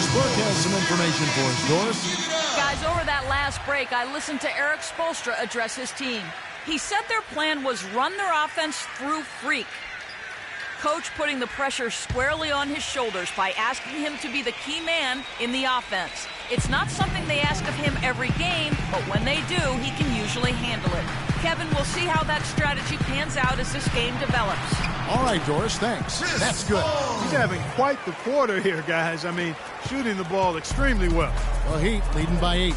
Sportsbook has some information for us, Doris. Guys, over that last break, I listened to Eric Spoelstra address his team. He said their plan was run their offense through Freak. Coach putting the pressure squarely on his shoulders by asking him to be the key man in the offense. It's not something they ask of him every game, but when they do, he can usually handle it. Kevin, we'll see how that strategy pans out as this game develops. All right, Doris, thanks. That's good. He's having quite the quarter here, guys. I mean, shooting the ball extremely well. The Heat leading by 8.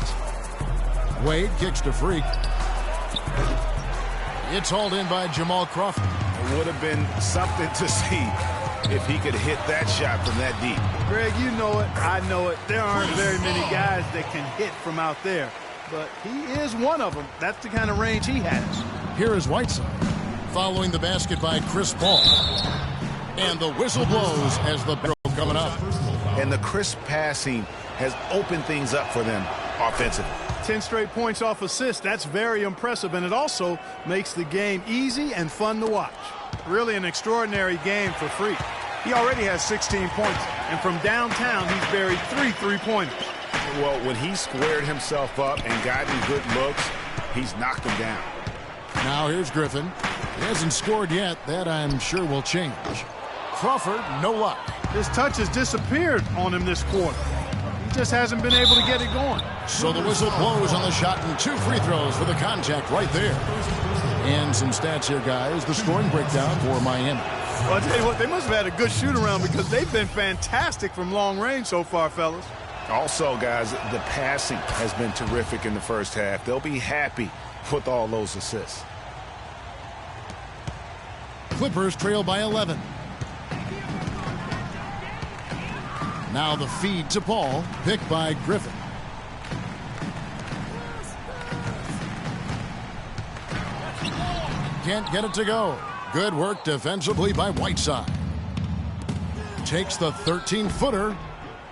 Wade kicks to Freak. It's hauled in by Jamal Crawford. It would have been something to see if he could hit that shot from that deep. Greg, you know it. I know it. There aren't very many guys that can hit from out there. But he is one of them. That's the kind of range he has. Here is Whiteside. Following the basket by Chris Paul. And the whistle blows as the barrel coming up. And the crisp passing has opened things up for them offensively. 10 straight points off assists. That's very impressive, and it also makes the game easy and fun to watch. Really an extraordinary game for Freak. He already has 16 points, and from downtown, he's buried 3 three-pointers. Well, when he squared himself up and gotten good looks, he's knocked him down. Now here's Griffin. He hasn't scored yet. That, I'm sure, will change. Crawford, no luck. His touch has disappeared on him this quarter. He just hasn't been able to get it going. So the whistle blows on the shot and 2 free throws for the contact right there. And some stats here, guys. The scoring breakdown for Miami. Well, I'll tell you what, they must have had a good shoot-around because they've been fantastic from long range so far, fellas. Also, guys, the passing has been terrific in the first half. They'll be happy with all those assists. Clippers trail by 11. Now the feed to Paul, picked by Griffin. Can't get it to go. Good work defensively by Whiteside. Takes the 13-footer,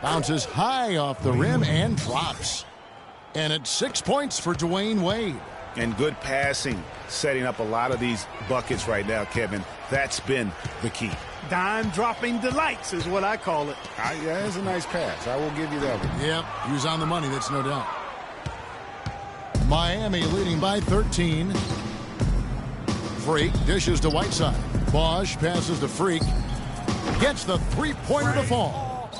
bounces high off the rim and drops. And it's 6 points for Dwayne Wade. And good passing, setting up a lot of these buckets right now, Kevin. That's been the key. Dime-dropping delights is what I call it. Yeah, it's a nice pass. I will give you that one. Yep, he was on the money, that's no doubt. Miami leading by 13. Freak dishes to Whiteside. Bosch passes to Freak. Gets the three-pointer to fall.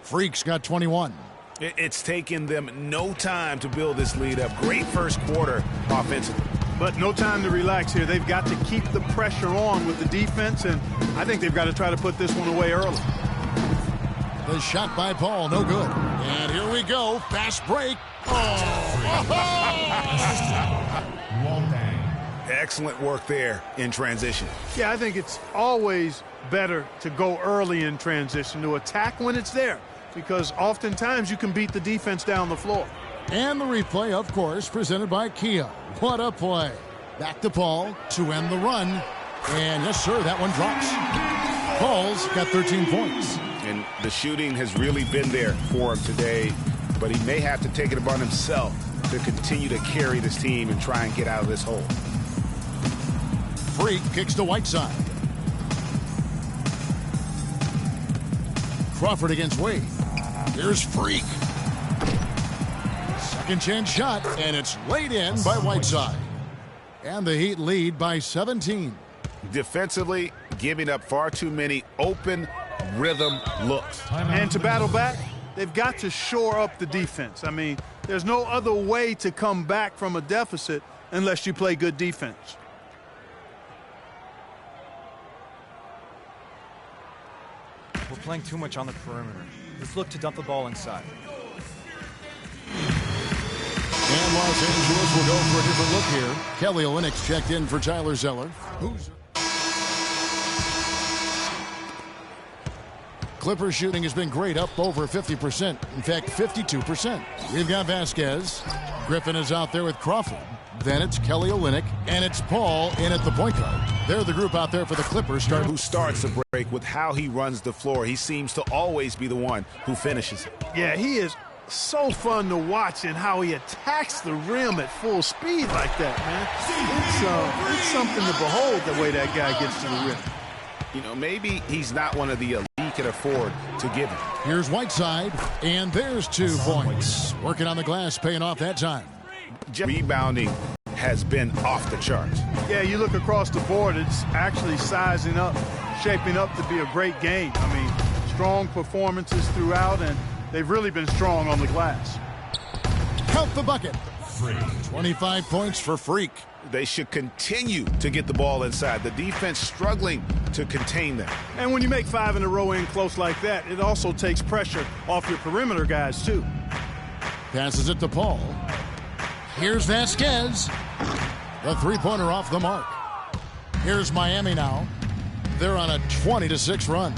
Freak's got 21. It's taken them no time to build this lead up. Great first quarter offensively. But no time to relax here. They've got to keep the pressure on with the defense, and I think they've got to try to put this one away early. The shot by Paul, no good. And here we go. Fast break. Excellent work there in transition. Yeah, I think it's always better to go early in transition, to attack when it's there, because oftentimes you can beat the defense down the floor. And the replay, of course, presented by Kia. What a play. Back to Paul to end the run. And yes, sir, that one drops. Paul's got 13 points. And the shooting has really been there for him today, but he may have to take it upon himself to continue to carry this team and try and get out of this hole. Freak kicks to Whiteside. Crawford against Wade. Here's Freak. Second chance shot, and it's laid in by Whiteside. And the Heat lead by 17. Defensively, giving up far too many open rhythm looks. And to battle back, they've got to shore up the defense. I mean, there's no other way to come back from a deficit unless you play good defense. We're playing too much on the perimeter. Let's look to dump the ball inside. And Los Angeles will go for a different look here. Kelly Olynyk checked in for Tyler Zeller. Clippers shooting has been great, up over 50%. In fact, 52%. We've got Vasquez. Griffin is out there with Crawford. Then it's Kelly Olynyk, and it's Paul in at the point guard. They're the group out there for the Clippers. Who starts the break with how he runs the floor. He seems to always be the one who finishes it. Yeah, he is so fun to watch in how he attacks the rim at full speed like that, man. It's something to behold the way that guy gets to the rim. You know, maybe he's not one of the elite can afford to give him. Here's Whiteside, and there's 2 points. Working on the glass, paying off that time. Rebounding has been off the charts. Yeah, you look across the board, it's actually sizing up, shaping up to be a great game. I mean, strong performances throughout, and they've really been strong on the glass. Count the bucket. 25 points for Freak. They should continue to get the ball inside. The defense struggling to contain them. And when you make 5 in a row in close like that, it also takes pressure off your perimeter guys, too. Passes it to Paul. Here's Vasquez. The three-pointer off the mark. Here's Miami now. They're on a 20-6 run.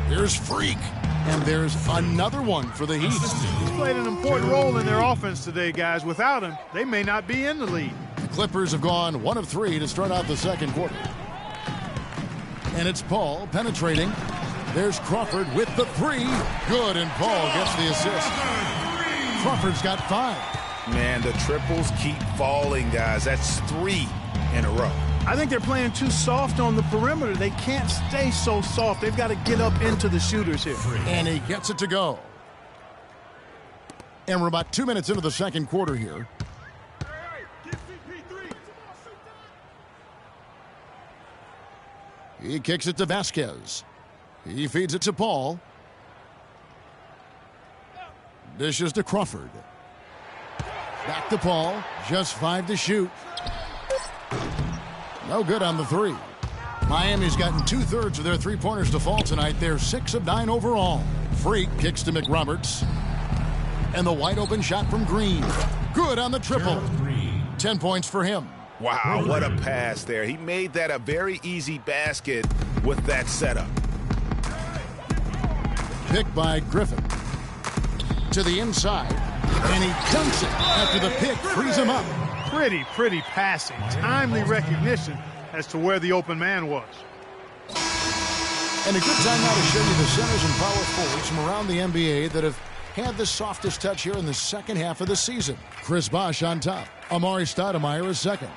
Here's Freak. And there's another one for the Heat. He's played an important role in their offense today, guys. Without him, they may not be in the lead. The Clippers have gone 1 of 3 to start out the second quarter. And it's Paul penetrating. There's Crawford with the 3. Good, and Paul gets the assist. Crawford's got 5. Man, the triples keep falling, guys. That's 3 in a row. I think they're playing too soft on the perimeter. They can't stay so soft. They've got to get up into the shooters here. And he gets it to go. And we're about 2 minutes into the second quarter here. He kicks it to Vasquez. He feeds it to Paul. Dishes to Crawford. Back to Paul. Just 5 to shoot. No good on the 3. Miami's gotten 2/3 of their three-pointers to fall tonight. They're 6 of 9 overall. Freak kicks to McRoberts. And the wide-open shot from Green. Good on the triple. 10 points for him. Wow, what a pass there. He made that a very easy basket with that setup. Pick by Griffin. To the inside. And he dunks it after the pick frees him up. Pretty passing. Timely recognition as to where the open man was. And a good time now to show you the centers and power forwards from around the NBA that have had the softest touch here in the second half of the season. Chris Bosh on top. Amari Stoudemire is second.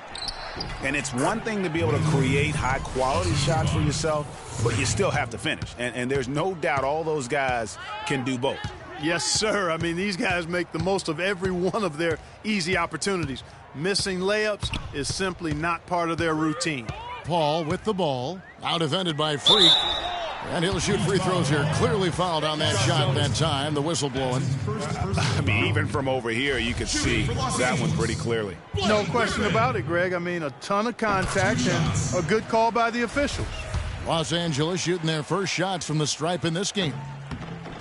And it's one thing to be able to create high-quality shots for yourself, but you still have to finish. And there's no doubt all those guys can do both. Yes, sir. I mean, these guys make the most of every one of their easy opportunities. Missing layups is simply not part of their routine. Paul with the ball. Out defended by Freak. And he'll shoot free throws here. Clearly fouled on that shot that time. The whistle blowing. I mean, even from over here, you could see that one pretty clearly. No question about it, Greg. I mean, a ton of contact and a good call by the officials. Los Angeles shooting their first shots from the stripe in this game.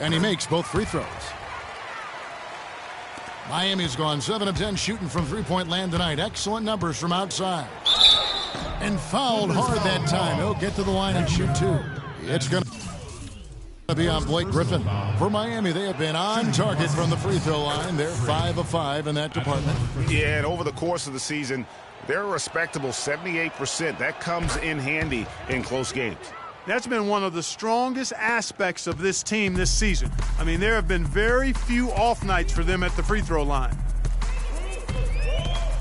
And he makes both free throws. Miami's gone 7 of 10 shooting from three-point land tonight. Excellent numbers from outside. And fouled hard that time. He'll get to the line and shoot 2. It's going to be on Blake Griffin. For Miami, they have been on target from the free throw line. They're 5 of 5 in that department. Yeah, and over the course of the season, they're a respectable 78%. That comes in handy in close games. That's been one of the strongest aspects of this team this season. I mean, there have been very few off nights for them at the free throw line.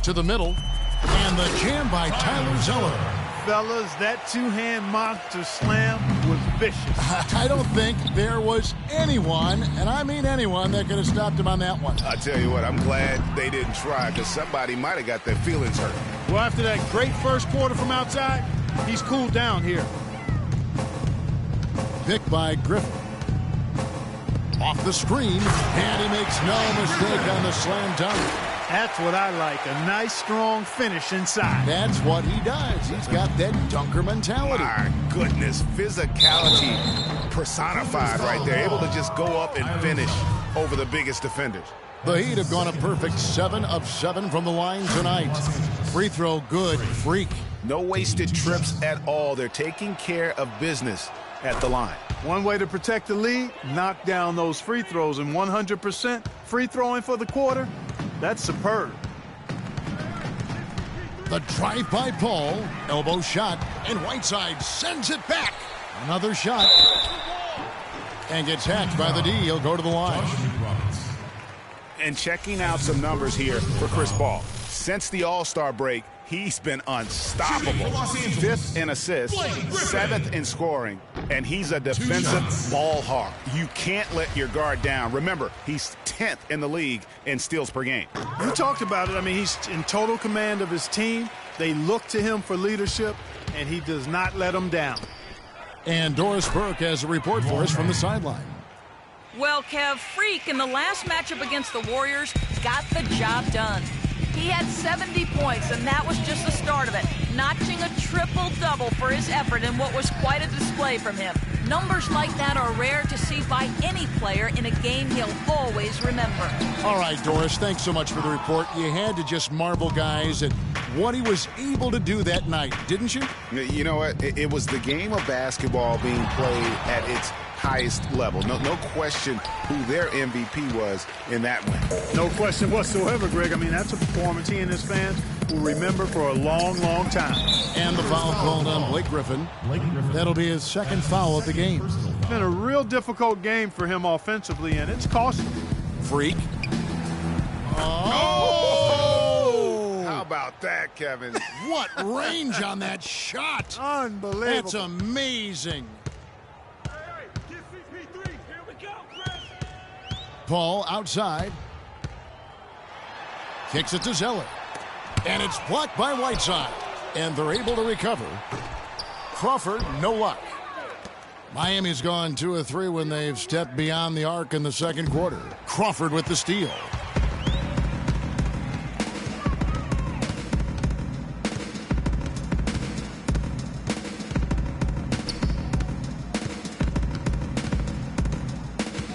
To the middle, and the jam by Tyler Zeller. Fellas, that two-hand monster slam was vicious. I don't think there was anyone, and I mean anyone, that could have stopped him on that one. I tell you what, I'm glad they didn't try, because somebody might have got their feelings hurt. Well, after that great first quarter from outside, he's cooled down here. Pick by Griffin. Off the screen, and he makes no mistake on the slam dunk. That's what I like, a nice, strong finish inside. That's what he does. He's got that dunker mentality. My goodness, physicality personified right there. Able to just go up and finish over the biggest defenders. The Heat have gone a perfect 7 of 7 from the line tonight. Free throw good, Freak. No wasted trips at all. They're taking care of business at the line. One way to protect the lead, knock down those free throws, and 100% free throwing for the quarter, that's superb. The drive by Paul, elbow shot, and Whiteside sends it back. Another shot, and gets hacked by the D. He'll go to the line. And checking out some numbers here for Chris Paul. Since the All-Star break, he's been unstoppable. 5th in assists, 7th in scoring, And he's a defensive ball hawk. You can't let your guard down. Remember, he's 10th in the league in steals per game. You talked about it. I mean, he's in total command of his team. They look to him for leadership, and he does not let them down. And Doris Burke has a report for us from the sideline. Well, Kev, Freak in the last matchup against the Warriors got the job done. He had 70 points, and that was just the start of it, notching a triple-double for his effort in what was quite a display from him. Numbers like that are rare to see by any player in a game he'll always remember. All right, Doris, thanks so much for the report. You had to just marvel, guys, at what he was able to do that night, didn't you? You know what? It was the game of basketball being played at its highest level. No question who their MVP was in that win. No question whatsoever, Greg. I mean, that's a performance he and his fans will remember for a long, long time. And the foul called on Blake Griffin. That'll be his second foul of the game. It's been a real difficult game for him offensively, and it's cost him. Freak. Oh! How about that, Kevin? What range on that shot. Unbelievable. That's amazing. Paul outside. Kicks it to Zeller. And it's blocked by Whiteside. And they're able to recover. Crawford, no luck. Miami's gone 2 of 3 when they've stepped beyond the arc in the second quarter. Crawford with the steal.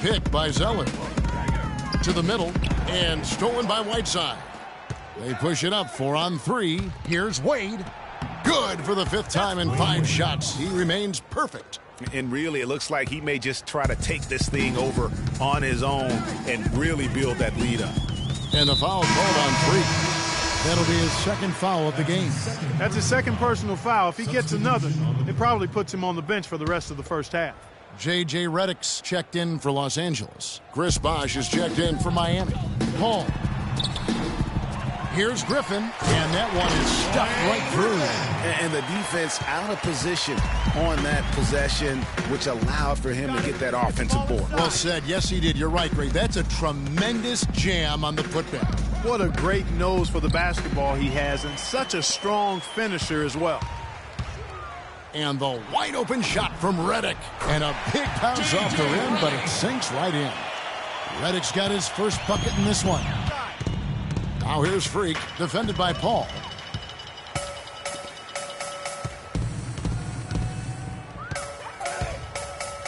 Pick by Zeller. To the middle, and stolen by Whiteside. They push it up 4 on 3. Here's Wade. Good for the 5th time in 5 shots. He remains perfect. And really, it looks like he may just try to take this thing over on his own and really build that lead up. And the foul called on Freak. That'll be his second foul of the game. That's his second personal foul. If he gets another, it probably puts him on the bench for the rest of the first half. J.J. Redick's checked in for Los Angeles. Chris Bosh is checked in for Miami. Paul. Here's Griffin, and that one is stuffed right through. And the defense out of position on that possession, which allowed for him to get that offensive board. Well said. Yes, he did. You're right, Greg. That's a tremendous jam on the putback. What a great nose for the basketball he has, and such a strong finisher as well. And the wide-open shot from Redick. And a big bounce off the rim, but it sinks right in. Redick's got his first bucket in this one. Now here's Freak, defended by Paul.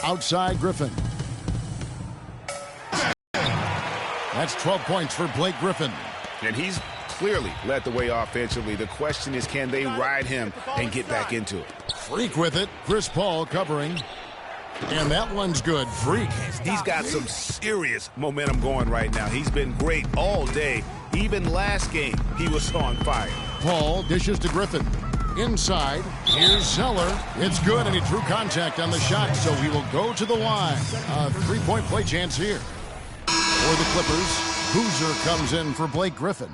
Outside Griffin. That's 12 points for Blake Griffin. And he's clearly led the way offensively. The question is, can they ride him and get back into it? Freak with it. Chris Paul covering. And that one's good. Freak. He's got some serious momentum going right now. He's been great all day. Even last game, he was on fire. Paul dishes to Griffin. Inside, here's Zeller. It's good, and he drew contact on the shot, so he will go to the line. A 3-point play chance here. For the Clippers, Boozer comes in for Blake Griffin.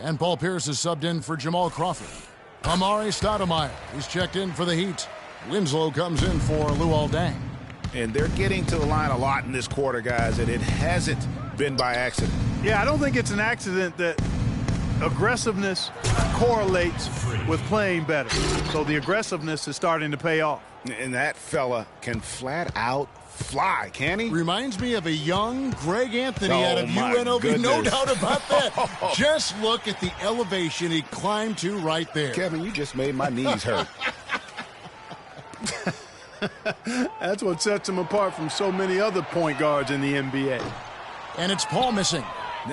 And Paul Pierce is subbed in for Jamal Crawford. Amari Stoudemire is checked in for the Heat. Winslow comes in for Luol Deng. And they're getting to the line a lot in this quarter, guys, and it hasn't been by accident. Yeah, I don't think it's an accident that aggressiveness correlates with playing better. So the aggressiveness is starting to pay off. And that fella can flat out fly, can he? Reminds me of a young Greg Anthony out of my UNLV. goodness. No doubt about that. Just look at the elevation he climbed to right there. Kevin, you just made my knees hurt. That's what sets him apart from so many other point guards in the NBA. And it's Paul missing.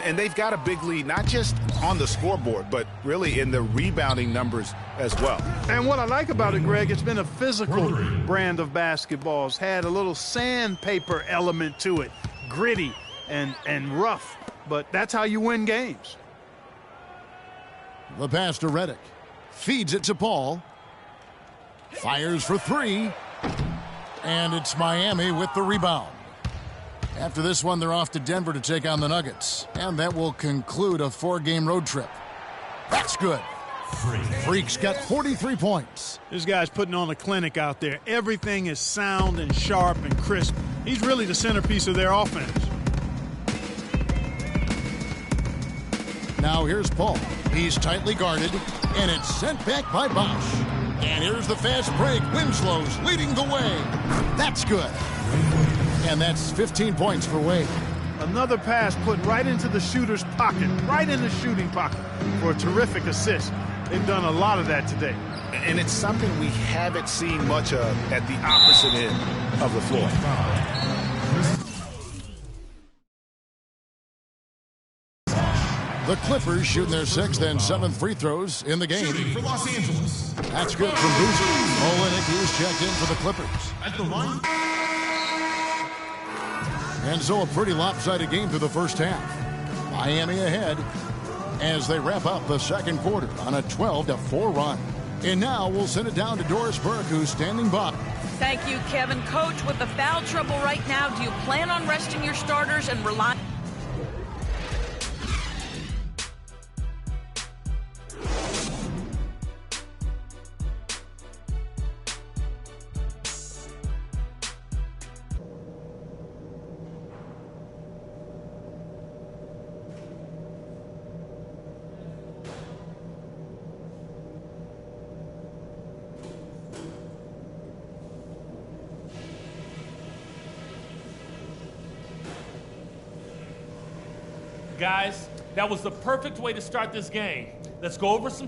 And they've got a big lead, not just on the scoreboard, but really in the rebounding numbers as well. And what I like about it, Greg, it's been a physical brand of basketball. It's had a little sandpaper element to it, gritty and rough. But that's how you win games. The pass to Redick. Feeds it to Paul. Fires for 3. And it's Miami with the rebound. After this one, they're off to Denver to take on the Nuggets. And that will conclude a 4-game road trip. That's good. Freak's got 43 points. This guy's putting on a clinic out there. Everything is sound and sharp and crisp. He's really the centerpiece of their offense. Now here's Paul. He's tightly guarded, and it's sent back by Bosch. And here's the fast break. Winslow's leading the way. That's good. And that's 15 points for Wade. Another pass put right into the shooter's pocket, right in the shooting pocket for a terrific assist. They've done a lot of that today. And it's something we haven't seen much of at the opposite end of the floor. The Clippers shooting their 6th and 7th free throws in the game. Shooting for Los Angeles. That's good from Bouches. Olynyk is checked in for the Clippers. At the line. And so a pretty lopsided game through the first half. Miami ahead as they wrap up the second quarter on a 12-4 run. And now we'll send it down to Doris Burke, who's standing by. Thank you, Kevin. Coach, with the foul trouble right now, do you plan on resting your starters and rely? Guys, that was the perfect way to start this game. Let's go over some